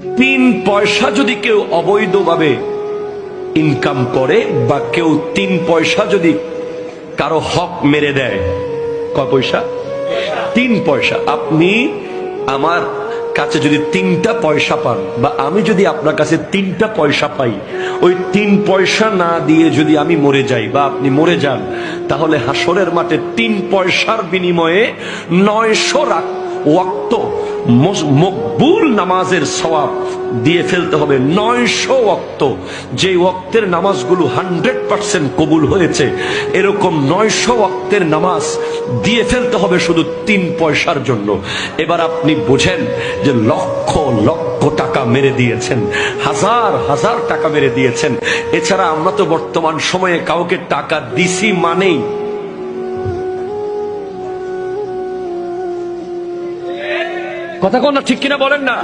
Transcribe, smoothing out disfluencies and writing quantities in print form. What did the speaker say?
3 পয়সা যদি কেউ অবৈধভাবে ইনকাম করে বা কেউ 3 পয়সা যদি কারো হক মেরে দেয়, কয় পয়সা? 3 পয়সা। আপনি আমার কাছে যদি 3টা পয়সা পান বা আমি যদি আপনার কাছে 3টা পয়সা পাই, ওই 3 পয়সা না দিয়ে যদি আমি মরে যাই বা আপনি মরে যান, তাহলে হাসরের মাঠে 3 পয়সার বিনিময়ে 900 ওয়াক্ত মকবুল নামাজের সওয়াব দিয়ে ফেলতে হবে। 900 ওয়াক্ত, যে ওয়াক্তের নামাজগুলো 100% কবুল হয়েছে, এরকম 900 ওয়াক্তের নামাজ দিয়ে ফেলতে হবে শুধু 3 পয়সার জন্য। এবার আপনি বুঝেন যে লক্ষ লক্ষ টাকা মেরে দিয়েছেন, হাজার হাজার টাকা মেরে দিয়েছেন। এছাড়া আমরা তো বর্তমান সময়ে কাউকে টাকা দিছি মানেই কথা কোন ঠিক কিনা বলেন না।